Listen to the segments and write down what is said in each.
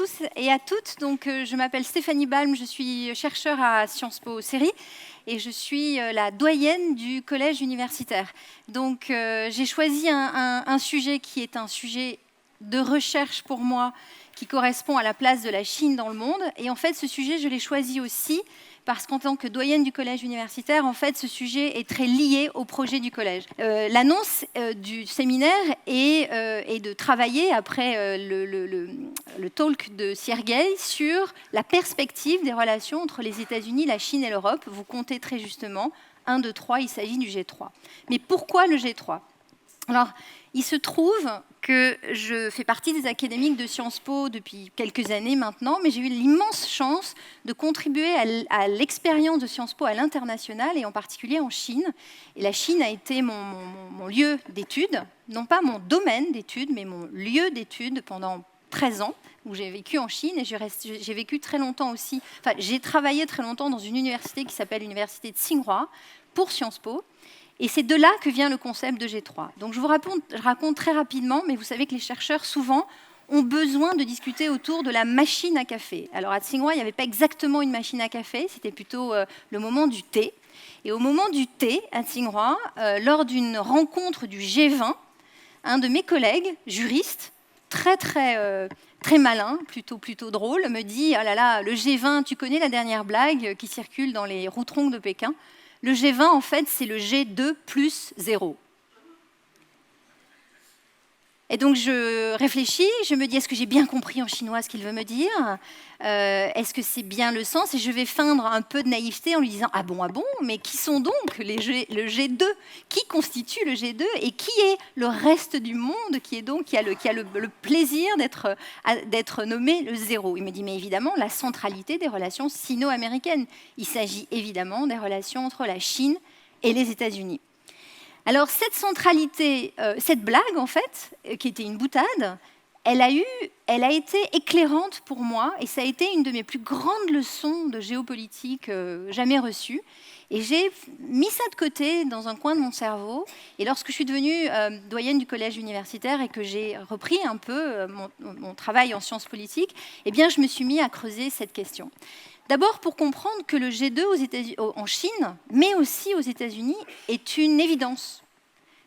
tous et à toutes. Donc, je m'appelle Stéphanie Balm, je suis chercheure à Sciences Po Série et je suis la doyenne du collège universitaire. Donc, j'ai choisi un sujet qui est un sujet de recherche pour moi, qui correspond à la place de la Chine dans le monde. Et en fait, ce sujet, je l'ai choisi aussi parce qu'en tant que doyenne du collège universitaire, en fait, ce sujet est très lié au projet du collège. L'annonce du séminaire est de travailler, après le talk de Sergueï, sur la perspective des relations entre les États-Unis, la Chine et l'Europe. Vous comptez très justement, 1, 2, 3, il s'agit du G3. Mais pourquoi le G3 ? Alors, il se trouve que je fais partie des académiques de Sciences Po depuis quelques années maintenant, mais j'ai eu l'immense chance de contribuer à l'expérience de Sciences Po à l'international et en particulier en Chine. Et la Chine a été mon lieu d'études, non pas mon domaine d'études, mais mon lieu d'études pendant 13 ans, où j'ai vécu en Chine et j'ai vécu très longtemps aussi. Enfin, j'ai travaillé très longtemps dans une université qui s'appelle l'université de Tsinghua pour Sciences Po. Et c'est de là que vient le concept de G3. Donc je raconte très rapidement, mais vous savez que les chercheurs, souvent, ont besoin de discuter autour de la machine à café. Alors à Tsinghua, il n'y avait pas exactement une machine à café, c'était plutôt le moment du thé. Et au moment du thé, à Tsinghua, lors d'une rencontre du G20, un de mes collègues, juriste, très malin, plutôt drôle, me dit « Ah là là, le G20, tu connais la dernière blague qui circule dans les routes-rondes de Pékin ? Le G20, en fait, c'est le G2 plus 0. » Et donc, je réfléchis, je me dis, est-ce que j'ai bien compris en chinois ce qu'il veut me dire ? Est-ce que c'est bien le sens ? Et je vais feindre un peu de naïveté en lui disant, ah bon, mais qui sont donc le G2 ? Qui constitue le G2 ? Et qui est le reste du monde qui a le plaisir d'être nommé le 0 ? Il me dit, mais évidemment, la centralité des relations sino-américaines. Il s'agit évidemment des relations entre la Chine et les États-Unis. Alors cette centralité, cette blague en fait, qui était une boutade, elle a été éclairante pour moi et ça a été une de mes plus grandes leçons de géopolitique jamais reçues. Et j'ai mis ça de côté dans un coin de mon cerveau. Et lorsque je suis devenue doyenne du collège universitaire et que j'ai repris un peu mon travail en sciences politiques, eh bien je me suis mis à creuser cette question. D'abord pour comprendre que le G2 en Chine, mais aussi aux États-Unis, est une évidence.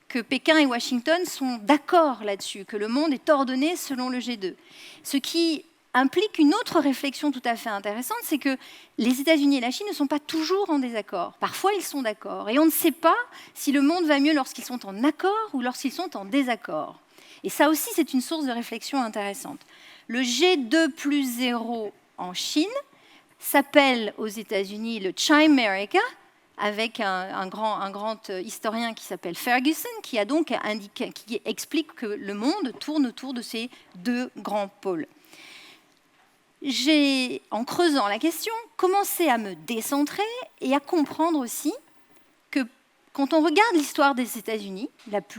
Que Pékin et Washington sont d'accord là-dessus, que le monde est ordonné selon le G2. Ce qui implique une autre réflexion tout à fait intéressante, c'est que les États-Unis et la Chine ne sont pas toujours en désaccord. Parfois, ils sont d'accord. Et on ne sait pas si le monde va mieux lorsqu'ils sont en accord ou lorsqu'ils sont en désaccord. Et ça aussi, c'est une source de réflexion intéressante. Le G2 plus 0 en Chine s'appelle aux États-Unis le Chimerica, avec un grand historien qui s'appelle Ferguson, qui explique que le monde tourne autour de ces deux grands pôles. J'ai, en creusant la question, commencé à me décentrer et à comprendre aussi que quand on regarde l'histoire des États-Unis,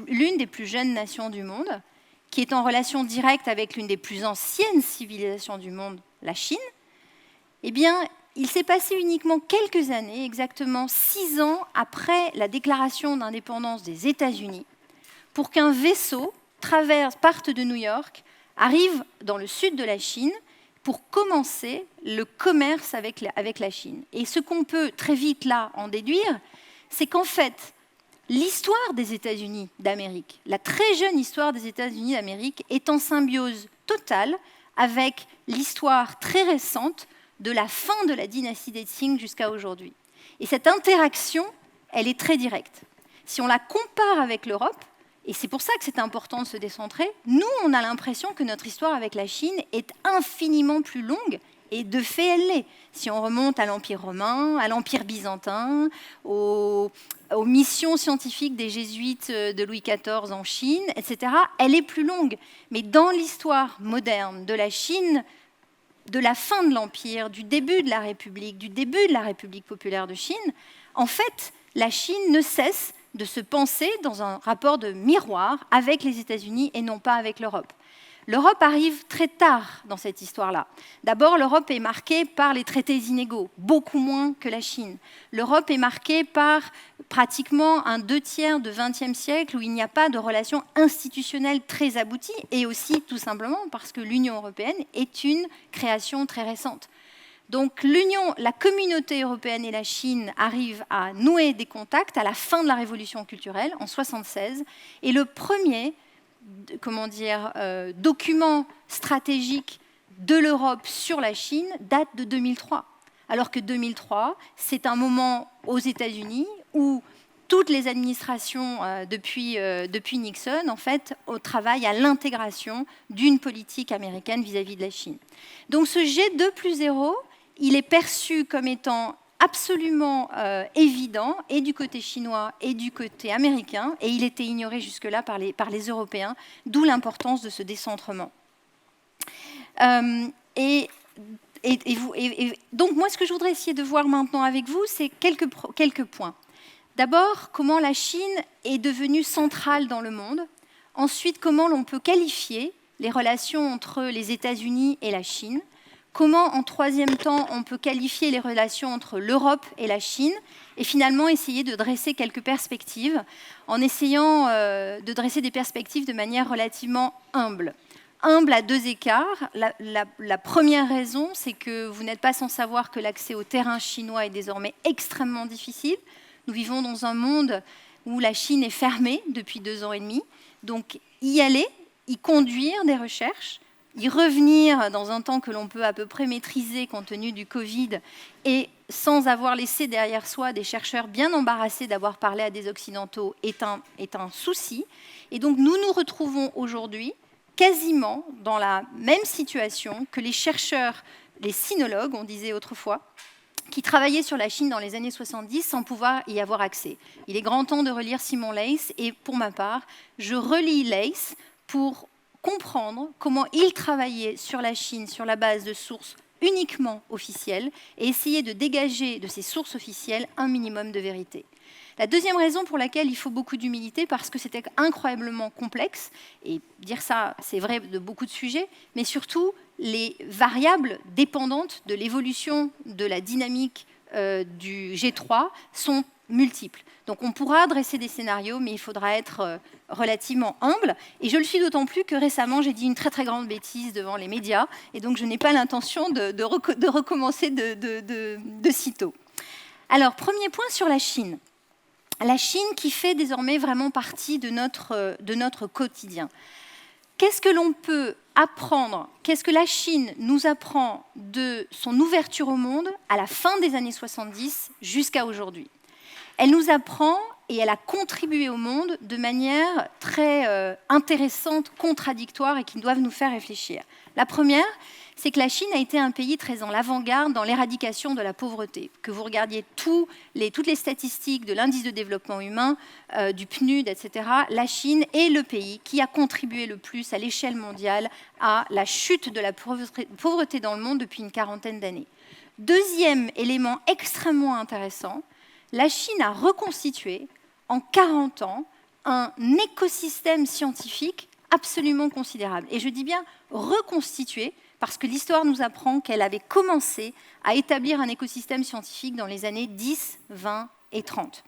l'une des plus jeunes nations du monde, qui est en relation directe avec l'une des plus anciennes civilisations du monde, la Chine, eh bien, il s'est passé uniquement quelques années, exactement 6 ans après la déclaration d'indépendance des États-Unis, pour qu'un vaisseau parte de New York, arrive dans le sud de la Chine pour commencer le commerce avec la Chine. Et ce qu'on peut très vite là en déduire, c'est qu'en fait, l'histoire des États-Unis d'Amérique, la très jeune histoire des États-Unis d'Amérique, est en symbiose totale avec l'histoire très récente de la fin de la dynastie des Qing jusqu'à aujourd'hui. Et cette interaction, elle est très directe. Si on la compare avec l'Europe, et c'est pour ça que c'est important de se décentrer, nous, on a l'impression que notre histoire avec la Chine est infiniment plus longue, et de fait, elle l'est. Si on remonte à l'Empire romain, à l'Empire byzantin, aux missions scientifiques des jésuites de Louis XIV en Chine, etc., elle est plus longue. Mais dans l'histoire moderne de la Chine, de la fin de l'Empire, du début de la République populaire de Chine, en fait, la Chine ne cesse de se penser dans un rapport de miroir avec les États-Unis et non pas avec l'Europe. L'Europe arrive très tard dans cette histoire-là. D'abord, l'Europe est marquée par les traités inégaux, beaucoup moins que la Chine. L'Europe est marquée par pratiquement un 2/3 du XXe siècle où il n'y a pas de relations institutionnelles très abouties, et aussi tout simplement parce que l'Union européenne est une création très récente. Donc la communauté européenne et la Chine arrivent à nouer des contacts à la fin de la révolution culturelle, en 1976, et le premier document stratégique de l'Europe sur la Chine date de 2003. Alors que 2003, c'est un moment aux États-Unis où toutes les administrations depuis Nixon, en fait, travaillent à l'intégration d'une politique américaine vis-à-vis de la Chine. Donc ce G2+0, il est perçu comme étant absolument évident, et du côté chinois et du côté américain, et il était ignoré jusque-là par les Européens, d'où l'importance de ce décentrement. Donc moi, ce que je voudrais essayer de voir maintenant avec vous, c'est quelques points. D'abord, comment la Chine est devenue centrale dans le monde. Ensuite, comment l'on peut qualifier les relations entre les États-Unis et la Chine. Comment, en troisième temps, on peut qualifier les relations entre l'Europe et la Chine, et finalement essayer de dresser quelques perspectives, en essayant de dresser des perspectives de manière relativement humble. Humble à deux écarts. La première raison, c'est que vous n'êtes pas sans savoir que l'accès au terrain chinois est désormais extrêmement difficile. Nous vivons dans un monde où la Chine est fermée depuis 2 ans et demi. Donc y aller, y conduire des recherches, y revenir dans un temps que l'on peut à peu près maîtriser compte tenu du Covid, et sans avoir laissé derrière soi des chercheurs bien embarrassés d'avoir parlé à des Occidentaux, est un souci. Et donc nous nous retrouvons aujourd'hui quasiment dans la même situation que les chercheurs, les sinologues, on disait autrefois, qui travaillaient sur la Chine dans les années 70 sans pouvoir y avoir accès. Il est grand temps de relire Simon Leys, et pour ma part, je relis Leys pour comprendre comment il travaillait sur la Chine sur la base de sources uniquement officielles et essayer de dégager de ces sources officielles un minimum de vérité. La deuxième raison pour laquelle il faut beaucoup d'humilité, parce que c'était incroyablement complexe, et dire ça, c'est vrai de beaucoup de sujets, mais surtout les variables dépendantes de l'évolution de la dynamique du G3 sont multiples. Donc on pourra dresser des scénarios, mais il faudra être relativement humble. Et je le suis d'autant plus que récemment, j'ai dit une très très grande bêtise devant les médias, et donc je n'ai pas l'intention de recommencer de sitôt. Alors, premier point sur la Chine. La Chine qui fait désormais vraiment partie de notre quotidien. Qu'est-ce que l'on peut apprendre, qu'est-ce que la Chine nous apprend de son ouverture au monde à la fin des années 70 jusqu'à aujourd'hui? Elle nous apprend, et elle a contribué au monde de manière très intéressante, contradictoire, et qui doivent nous faire réfléchir. La première, c'est que la Chine a été un pays très en l'avant-garde dans l'éradication de la pauvreté. Que vous regardiez toutes les statistiques de l'indice de développement humain, du PNUD, etc., la Chine est le pays qui a contribué le plus à l'échelle mondiale à la chute de la pauvreté dans le monde depuis une quarantaine d'années. Deuxième élément extrêmement intéressant, la Chine a reconstitué en 40 ans un écosystème scientifique absolument considérable. Et je dis bien reconstitué, parce que l'histoire nous apprend qu'elle avait commencé à établir un écosystème scientifique dans les années 10, 20 et 30.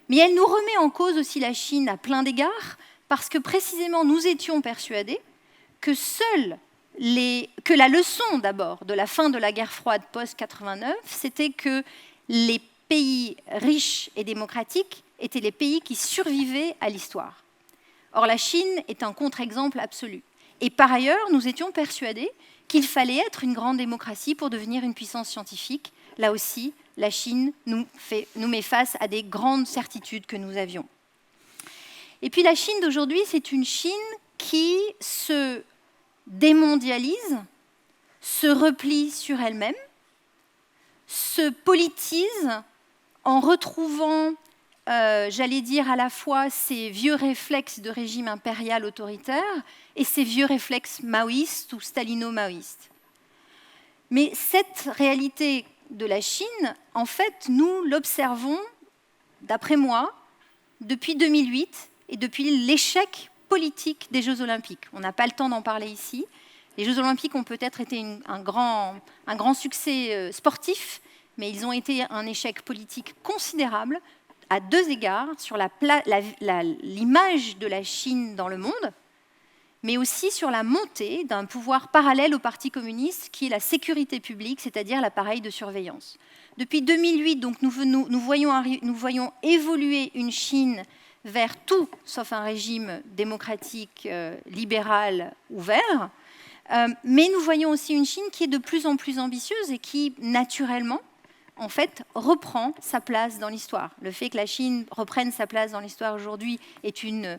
Mais elle nous remet en cause aussi la Chine à plein d'égards, parce que précisément nous étions persuadés que que la leçon d'abord de la fin de la guerre froide post-89, c'était que les pays riches et démocratiques étaient les pays qui survivaient à l'histoire. Or, la Chine est un contre-exemple absolu. Et par ailleurs, nous étions persuadés qu'il fallait être une grande démocratie pour devenir une puissance scientifique. Là aussi, la Chine nous met face à des grandes certitudes que nous avions. Et puis la Chine d'aujourd'hui, c'est une Chine qui se démondialise, se replie sur elle-même, se politise en retrouvant, j'allais dire, à la fois ses vieux réflexes de régime impérial autoritaire et ses vieux réflexes maoïstes ou stalino-maoïstes. Mais cette réalité de la Chine, en fait, nous l'observons, d'après moi, depuis 2008 et depuis l'échec politique des Jeux Olympiques. On n'a pas le temps d'en parler ici. Les Jeux Olympiques ont peut-être été un grand succès sportif, mais ils ont été un échec politique considérable à deux égards, sur l'image de la Chine dans le monde, mais aussi sur la montée d'un pouvoir parallèle au Parti communiste, qui est la sécurité publique, c'est-à-dire l'appareil de surveillance. Depuis 2008, donc, nous voyons évoluer une Chine vers tout sauf un régime démocratique, libéral, ouvert, mais nous voyons aussi une Chine qui est de plus en plus ambitieuse et qui, naturellement, en fait, reprend sa place dans l'histoire. Le fait que la Chine reprenne sa place dans l'histoire aujourd'hui est une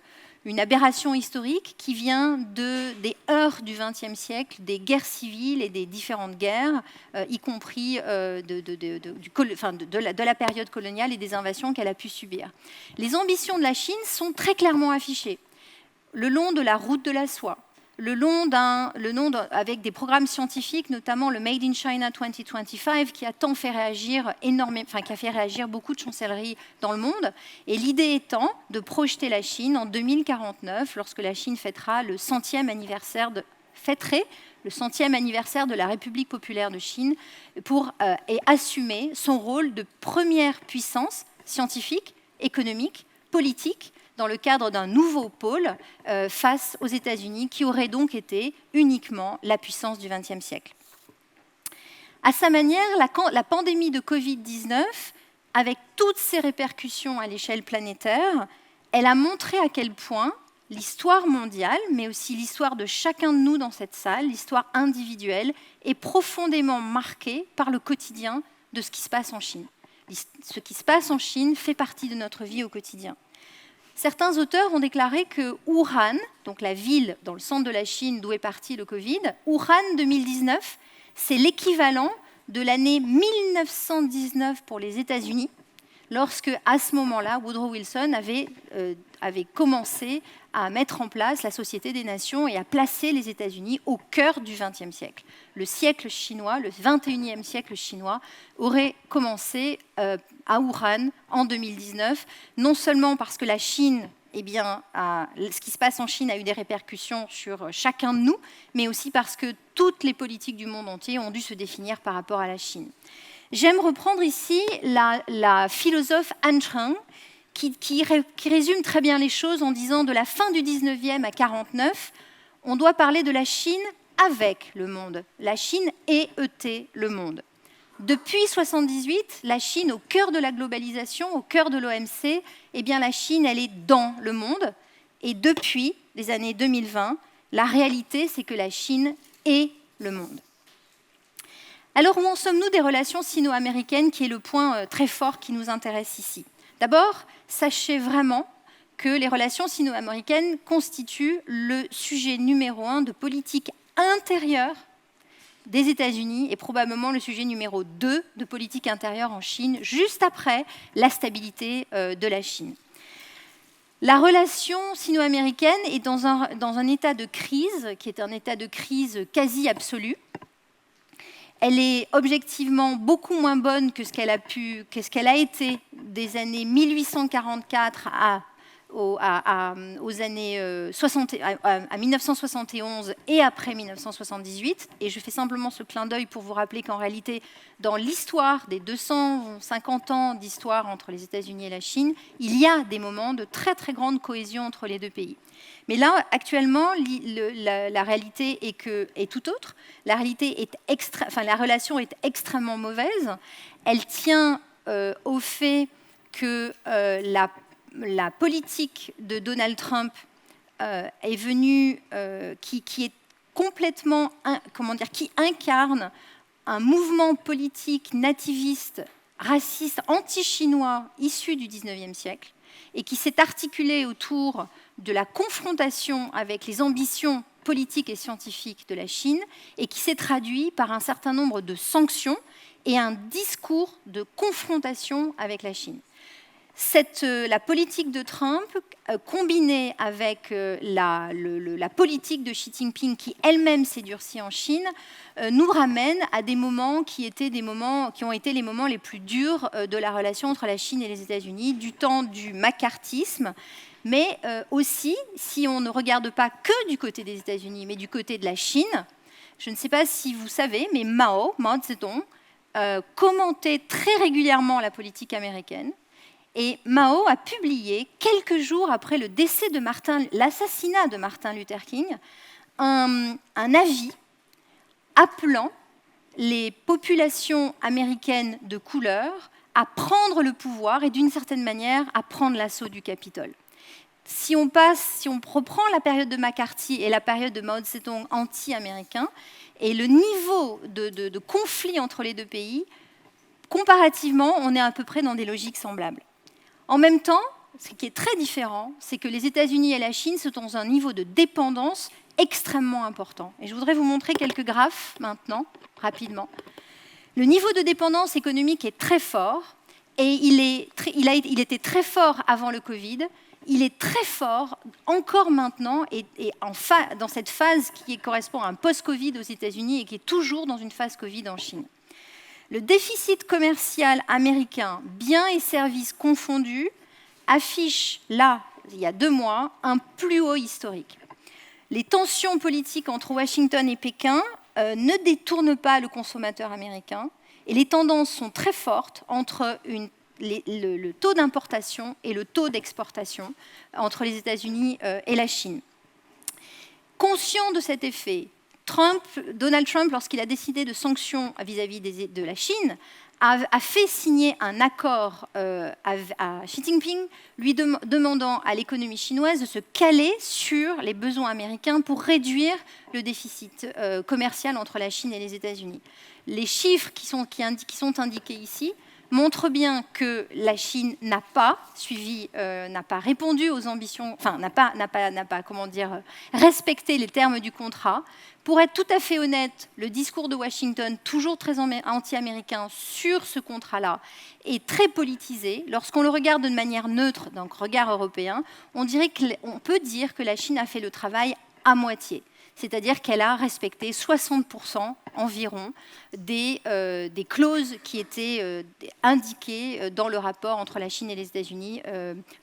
aberration historique qui vient des heurts du XXe siècle, des guerres civiles et des différentes guerres, y compris de la période coloniale et des invasions qu'elle a pu subir. Les ambitions de la Chine sont très clairement affichées. Le long de la route de la soie, avec des programmes scientifiques, notamment le Made in China 2025, qui a tant fait réagir qui a fait réagir beaucoup de chancelleries dans le monde. Et l'idée étant de projeter la Chine en 2049, lorsque la Chine fêterait le 100e anniversaire de la République populaire de Chine, et assumer son rôle de première puissance scientifique, économique, politique, dans le cadre d'un nouveau pôle face aux États-Unis, qui aurait donc été uniquement la puissance du XXe siècle. À sa manière, la pandémie de Covid-19, avec toutes ses répercussions à l'échelle planétaire, elle a montré à quel point l'histoire mondiale, mais aussi l'histoire de chacun de nous dans cette salle, l'histoire individuelle, est profondément marquée par le quotidien de ce qui se passe en Chine. Ce qui se passe en Chine fait partie de notre vie au quotidien. Certains auteurs ont déclaré que Wuhan, donc la ville dans le centre de la Chine d'où est parti le Covid, Wuhan 2019, c'est l'équivalent de l'année 1919 pour les États-Unis, lorsque, à ce moment-là, Woodrow Wilson avait commencé à mettre en place la Société des Nations et à placer les États-Unis au cœur du XXe siècle. Le siècle chinois, le 21e siècle chinois, aurait commencé à Wuhan en 2019, non seulement parce que la Chine, ce qui se passe en Chine a eu des répercussions sur chacun de nous, mais aussi parce que toutes les politiques du monde entier ont dû se définir par rapport à la Chine. J'aime reprendre ici la philosophe Han Cheng, qui résume très bien les choses en disant de la fin du 19e à 49, on doit parler de la Chine avec le monde. La Chine était le monde. Depuis 1978, la Chine, au cœur de la globalisation, au cœur de l'OMC, la Chine, elle est dans le monde. Et depuis les années 2020, la réalité, c'est que la Chine est le monde. Alors, où en sommes-nous des relations sino-américaines, qui est le point très fort qui nous intéresse ici? D'abord, sachez vraiment que les relations sino-américaines constituent le sujet numéro 1 de politique intérieure des États-Unis et probablement le sujet numéro 2 de politique intérieure en Chine, juste après la stabilité de la Chine. La relation sino-américaine est dans un état de crise, qui est un état de crise quasi absolu. Elle est objectivement beaucoup moins bonne que ce qu'elle a été des années 1844 à 1971 et après 1978. Et je fais simplement ce clin d'œil pour vous rappeler qu'en réalité, dans l'histoire des 250 ans d'histoire entre les États-Unis et la Chine, il y a des moments de très très grande cohésion entre les deux pays. Mais là, actuellement, la réalité est tout autre. La relation est extrêmement mauvaise. Elle tient au fait que la politique de Donald Trump est venue, qui est complètement, qui incarne un mouvement politique nativiste, raciste, anti-chinois issu du XIXe siècle et qui s'est articulé autour de la confrontation avec les ambitions politiques et scientifiques de la Chine et qui s'est traduit par un certain nombre de sanctions et un discours de confrontation avec la Chine. La politique de Trump, combinée avec la politique de Xi Jinping, qui elle-même s'est durcie en Chine, nous ramène à des moments qui ont été les moments les plus durs de la relation entre la Chine et les États-Unis, du temps du macartisme, Mais aussi, si on ne regarde pas que du côté des États-Unis, mais du côté de la Chine, je ne sais pas si vous savez, mais Mao Zedong, commentait très régulièrement la politique américaine. Et Mao a publié, quelques jours après le décès de l'assassinat de Martin Luther King, un avis appelant les populations américaines de couleur à prendre le pouvoir et d'une certaine manière à prendre l'assaut du Capitole. Si on reprend la période de McCarthy et la période de Mao Zedong anti-américain, et le niveau de conflit entre les deux pays, comparativement, on est à peu près dans des logiques semblables. En même temps, ce qui est très différent, c'est que les États-Unis et la Chine sont dans un niveau de dépendance extrêmement important. Et je voudrais vous montrer quelques graphes maintenant, rapidement. Le niveau de dépendance économique est très fort, et il était très fort avant le Covid. Il est très fort encore maintenant et dans cette phase qui correspond à un post-Covid aux États-Unis et qui est toujours dans une phase Covid en Chine. Le déficit commercial américain, biens et services confondus, affiche là, il y a 2 mois, un plus haut historique. Les tensions politiques entre Washington et Pékin ne détournent pas le consommateur américain et les tendances sont très fortes entre le taux d'importation et le taux d'exportation entre les États-Unis et la Chine. Conscient de cet effet, Donald Trump, lorsqu'il a décidé de sanctions vis-à-vis de la Chine, a fait signer un accord à Xi Jinping, lui demandant à l'économie chinoise de se caler sur les besoins américains pour réduire le déficit commercial entre la Chine et les États-Unis. Les chiffres qui sont indiqués ici montre bien que la Chine n'a pas répondu aux ambitions, enfin n'a pas respecté les termes du contrat. Pour être tout à fait honnête, le discours de Washington, toujours très anti-américain sur ce contrat-là, est très politisé. Lorsqu'on le regarde de manière neutre, donc regard européen, on peut dire que la Chine a fait le travail à moitié. C'est-à-dire qu'elle a respecté 60% environ des clauses qui étaient indiquées dans le rapport entre la Chine et les États-Unis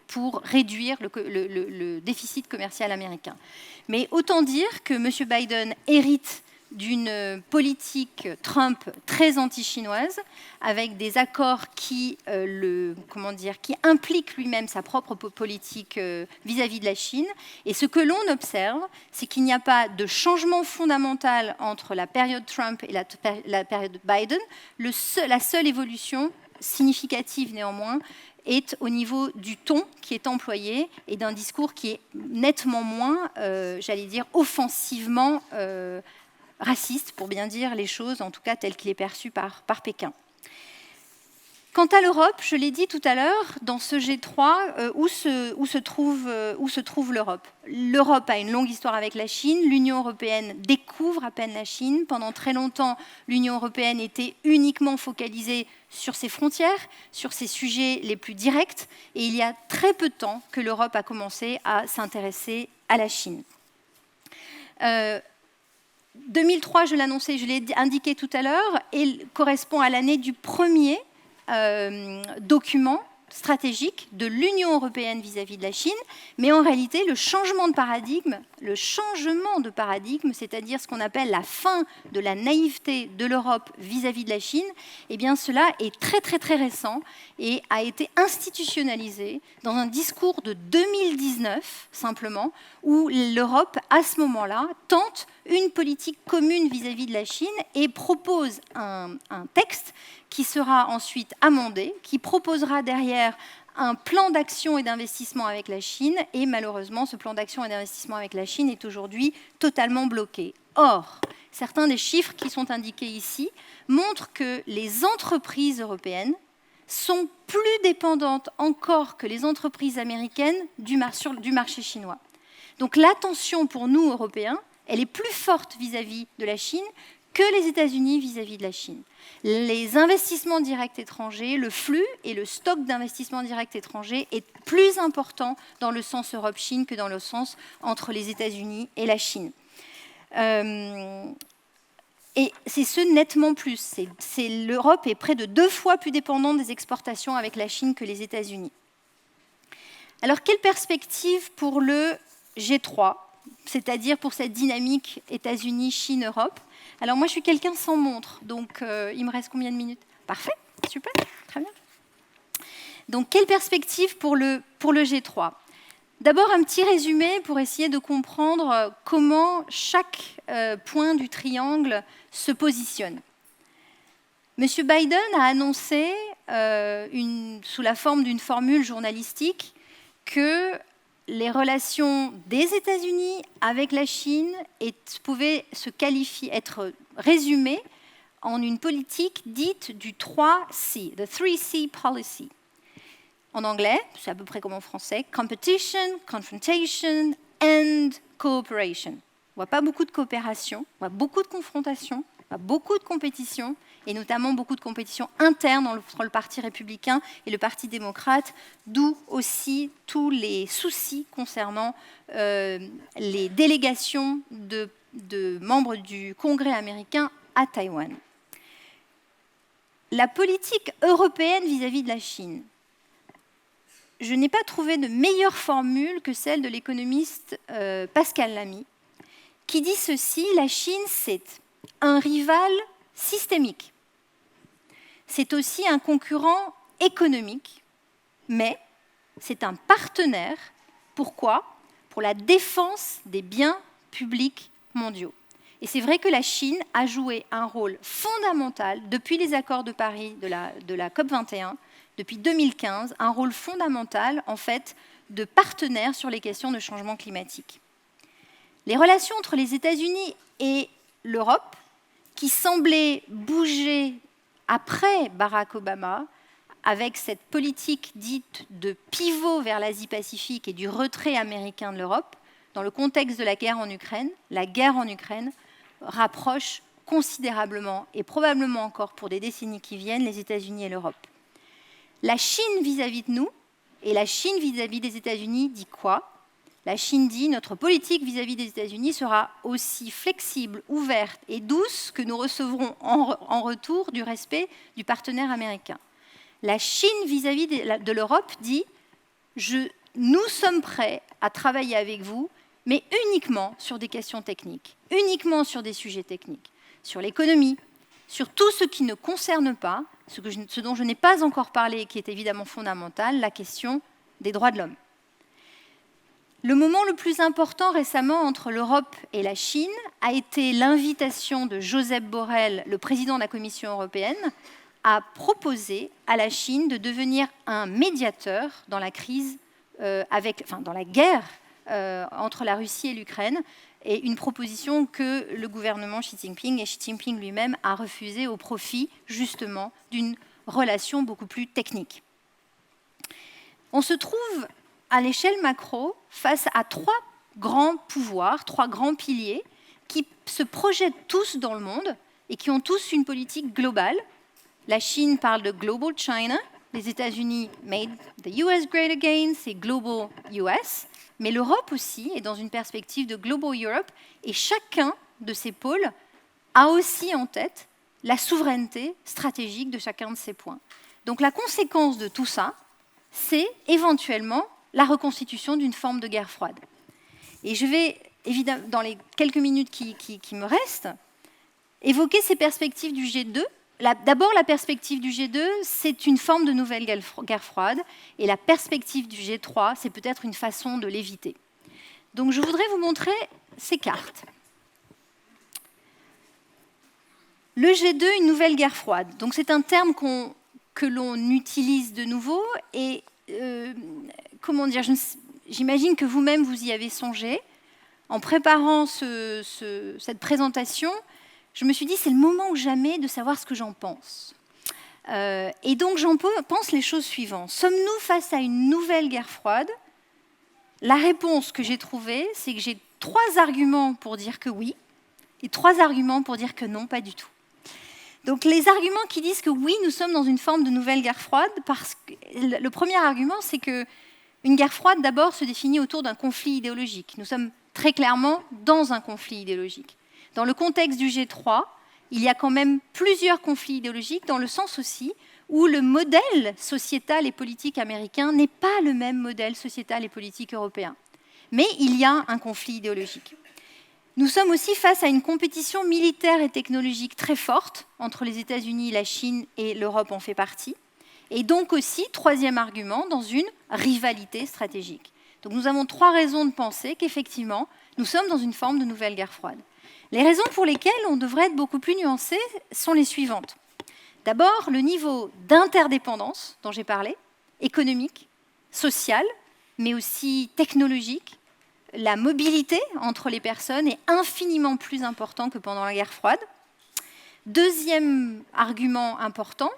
pour réduire le déficit commercial américain. Mais autant dire que M. Biden hérite d'une politique Trump très anti-chinoise, avec des accords qui impliquent lui-même sa propre politique vis-à-vis de la Chine. Et ce que l'on observe, c'est qu'il n'y a pas de changement fondamental entre la période Trump et la période Biden. La seule évolution significative néanmoins est au niveau du ton qui est employé et d'un discours qui est nettement moins, offensivement raciste, pour bien dire les choses, en tout cas tel qu'il est perçu par Pékin. Quant à l'Europe, je l'ai dit tout à l'heure, dans ce G3, où se trouve l'Europe ? L'Europe a une longue histoire avec la Chine, l'Union européenne découvre à peine la Chine. Pendant très longtemps, l'Union européenne était uniquement focalisée sur ses frontières, sur ses sujets les plus directs, et il y a très peu de temps que l'Europe a commencé à s'intéresser à la Chine. 2003, je l'ai indiqué tout à l'heure, et correspond à l'année du premier document stratégique de l'Union européenne vis-à-vis de la Chine, mais en réalité, le changement de paradigme, c'est-à-dire ce qu'on appelle la fin de la naïveté de l'Europe vis-à-vis de la Chine, eh bien, cela est très, très, très récent et a été institutionnalisé dans un discours de 2019, simplement, où l'Europe, à ce moment-là, tente une politique commune vis-à-vis de la Chine et propose un texte qui sera ensuite amendé, qui proposera derrière un plan d'action et d'investissement avec la Chine, et malheureusement, ce plan d'action et d'investissement avec la Chine est aujourd'hui totalement bloqué. Or, certains des chiffres qui sont indiqués ici montrent que les entreprises européennes sont plus dépendantes encore que les entreprises américaines du marché chinois. Donc l'attention pour nous, Européens, elle est plus forte vis-à-vis de la Chine que les États-Unis vis-à-vis de la Chine. Les investissements directs étrangers, le flux et le stock d'investissements directs étrangers est plus important dans le sens Europe-Chine que dans le sens entre les États-Unis et la Chine. Et c'est ce nettement plus. L'Europe est près de 2 fois plus dépendante des exportations avec la Chine que les États-Unis. Alors, quelle perspective pour le G3, c'est-à-dire pour cette dynamique États-Unis, Chine, Europe? Alors, moi, je suis quelqu'un sans montre, donc il me reste combien de minutes? Parfait, super, très bien. Donc, quelle perspective pour le G3? D'abord, un petit résumé pour essayer de comprendre comment chaque point du triangle se positionne. M. Biden a annoncé, sous la forme d'une formule journalistique, que les relations des États-Unis avec la Chine pouvaient être résumées en une politique dite du 3C, the 3C policy. En anglais, c'est à peu près comme en français, competition, confrontation and cooperation. On voit pas beaucoup de coopération, on voit beaucoup de confrontation, on voit beaucoup de compétition, et notamment beaucoup de compétition interne entre le Parti républicain et le Parti démocrate, d'où aussi tous les soucis concernant les délégations de membres du Congrès américain à Taïwan. La politique européenne vis-à-vis de la Chine. Je n'ai pas trouvé de meilleure formule que celle de l'économiste Pascal Lamy, qui dit ceci: la Chine, c'est un rival systémique. C'est aussi un concurrent économique, mais c'est un partenaire. Pourquoi? Pour la défense des biens publics mondiaux. Et c'est vrai que la Chine a joué un rôle fondamental depuis les accords de Paris de la COP21, depuis 2015, un rôle fondamental en fait de partenaire sur les questions de changement climatique. Les relations entre les États-Unis et l'Europe, qui semblaient bouger après Barack Obama, avec cette politique dite de pivot vers l'Asie-Pacifique et du retrait américain de l'Europe, dans le contexte de la guerre en Ukraine rapproche considérablement, et probablement encore pour des décennies qui viennent, les États-Unis et l'Europe. La Chine vis-à-vis de nous et la Chine vis-à-vis des États-Unis dit quoi? La Chine dit: notre politique vis-à-vis des États-Unis sera aussi flexible, ouverte et douce que nous recevrons en retour du respect du partenaire américain. La Chine vis-à-vis de l'Europe dit: nous sommes prêts à travailler avec vous, mais uniquement sur des questions techniques, uniquement sur des sujets techniques, sur l'économie, sur tout ce qui ne concerne pas, ce dont je n'ai pas encore parlé et qui est évidemment fondamental, la question des droits de l'homme. Le moment le plus important récemment entre l'Europe et la Chine a été l'invitation de Josep Borrell, le président de la Commission européenne, à proposer à la Chine de devenir un médiateur dans la crise, dans la guerre entre la Russie et l'Ukraine, et une proposition que le gouvernement Xi Jinping et Xi Jinping lui-même a refusée au profit justement d'une relation beaucoup plus technique. On se trouve à l'échelle macro face à trois grands pouvoirs, trois grands piliers qui se projettent tous dans le monde et qui ont tous une politique globale. La Chine parle de Global China, les États-Unis Made the US Great Again, c'est Global US, mais l'Europe aussi est dans une perspective de Global Europe, et chacun de ces pôles a aussi en tête la souveraineté stratégique de chacun de ces points. Donc la conséquence de tout ça, c'est éventuellement la reconstitution d'une forme de guerre froide. Et je vais, évidemment, dans les quelques minutes qui me restent, évoquer ces perspectives du G2. D'abord, la perspective du G2, c'est une forme de nouvelle guerre froide, et la perspective du G3, c'est peut-être une façon de l'éviter. Donc je voudrais vous montrer ces cartes. Le G2, une nouvelle guerre froide. Donc c'est un terme que l'on utilise de nouveau, et comment dire, j'imagine que vous-même vous y avez songé. En préparant cette présentation, je me suis dit, c'est le moment ou jamais de savoir ce que j'en pense. Et donc, j'en pense les choses suivantes. Sommes-nous face à une nouvelle guerre froide? La réponse que j'ai trouvée, c'est que j'ai 3 arguments pour dire que oui, et 3 arguments pour dire que non, pas du tout. Donc, les arguments qui disent que oui, nous sommes dans une forme de nouvelle guerre froide, parce que le premier argument, c'est que une guerre froide, d'abord, se définit autour d'un conflit idéologique. Nous sommes très clairement dans un conflit idéologique. Dans le contexte du G3, il y a quand même plusieurs conflits idéologiques, dans le sens aussi où le modèle sociétal et politique américain n'est pas le même modèle sociétal et politique européen. Mais il y a un conflit idéologique. Nous sommes aussi face à une compétition militaire et technologique très forte entre les États-Unis, la Chine et l'Europe en fait partie. Et donc aussi, troisième argument, dans une rivalité stratégique. Donc nous avons 3 raisons de penser qu'effectivement, nous sommes dans une forme de nouvelle guerre froide. Les raisons pour lesquelles on devrait être beaucoup plus nuancé sont les suivantes. D'abord, le niveau d'interdépendance dont j'ai parlé, économique, social, mais aussi technologique. La mobilité entre les personnes est infiniment plus important que pendant la guerre froide. Deuxième argument important,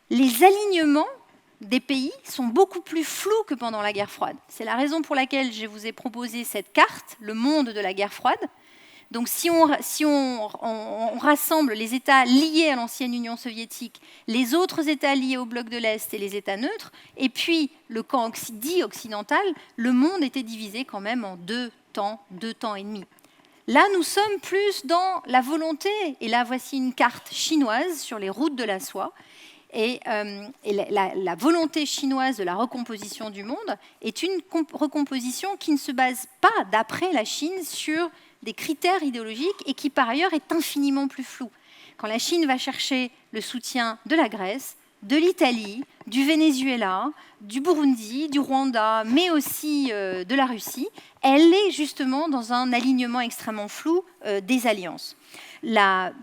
les alignements des pays sont beaucoup plus flous que pendant la guerre froide. C'est la raison pour laquelle je vous ai proposé cette carte, le monde de la guerre froide. Donc si on rassemble les États liés à l'ancienne Union soviétique, les autres États liés au bloc de l'Est et les États neutres, et puis le camp dit occidental, le monde était divisé quand même en 2 temps et demi. Là, nous sommes plus dans la volonté, et là voici une carte chinoise sur les routes de la soie, et la volonté chinoise de la recomposition du monde est une recomposition qui ne se base pas, d'après la Chine, sur des critères idéologiques et qui, par ailleurs, est infiniment plus floue. Quand la Chine va chercher le soutien de la Grèce, de l'Italie, du Venezuela, du Burundi, du Rwanda, mais aussi de la Russie, elle est justement dans un alignement extrêmement flou des alliances. La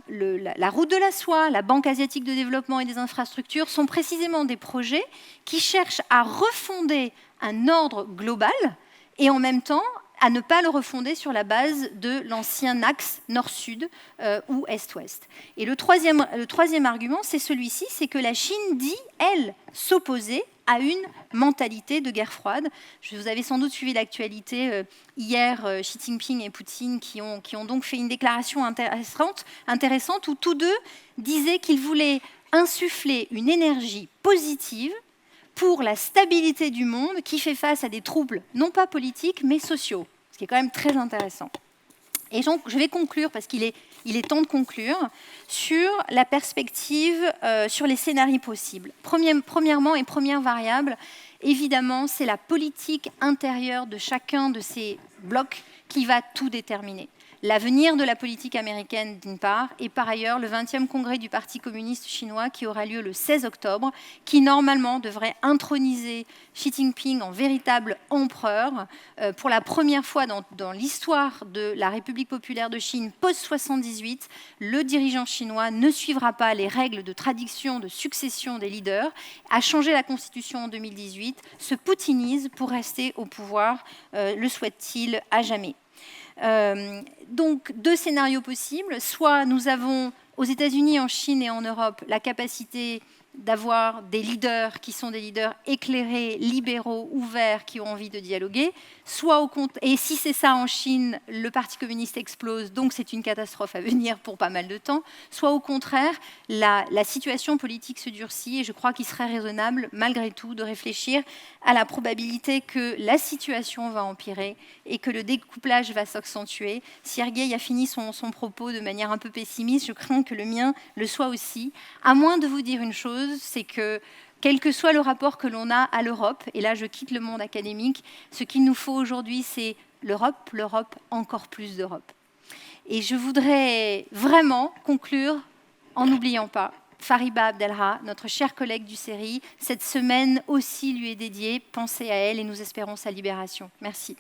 route de la soie, la Banque asiatique de développement et des infrastructures sont précisément des projets qui cherchent à refonder un ordre global et en même temps à ne pas le refonder sur la base de l'ancien axe nord-sud ou est-ouest. Et le troisième argument, c'est celui-ci, c'est que la Chine dit, elle, s'opposer à une mentalité de guerre froide. Vous avez sans doute suivi l'actualité hier, Xi Jinping et Poutine qui ont donc fait une déclaration intéressante où tous deux disaient qu'ils voulaient insuffler une énergie positive pour la stabilité du monde qui fait face à des troubles, non pas politiques, mais sociaux, ce qui est quand même très intéressant. Et donc, je vais conclure, parce qu'il est temps de conclure, sur la perspective, sur les scénarios possibles. Premièrement et première variable, évidemment, c'est la politique intérieure de chacun de ces blocs qui va tout déterminer. L'avenir de la politique américaine, d'une part, et par ailleurs, le 20e congrès du Parti communiste chinois qui aura lieu le 16 octobre, qui normalement devrait introniser Xi Jinping en véritable empereur. Pour la première fois dans l'histoire de la République populaire de Chine post-78, le dirigeant chinois ne suivra pas les règles de tradition, de succession des leaders, a changé la constitution en 2018, se poutinise pour rester au pouvoir, le souhaite-t-il à jamais. Donc, 2 scénarios possibles. Soit nous avons aux États-Unis, en Chine et en Europe la capacité d'avoir des leaders qui sont des leaders éclairés, libéraux, ouverts, qui ont envie de dialoguer. Et si c'est ça en Chine, le Parti communiste explose, donc c'est une catastrophe à venir pour pas mal de temps. Soit au contraire, la situation politique se durcit et je crois qu'il serait raisonnable, malgré tout, de réfléchir à la probabilité que la situation va empirer et que le découplage va s'accentuer. Sergueï a fini son propos de manière un peu pessimiste, je crains que le mien le soit aussi, à moins de vous dire une chose, c'est que quel que soit le rapport que l'on a à l'Europe, et là je quitte le monde académique, ce qu'il nous faut aujourd'hui, c'est l'Europe, encore plus d'Europe. Et je voudrais vraiment conclure en n'oubliant pas Fariba Abdelrah, notre chère collègue du CERI. Cette semaine aussi lui est dédiée. Pensez à elle et nous espérons sa libération. Merci.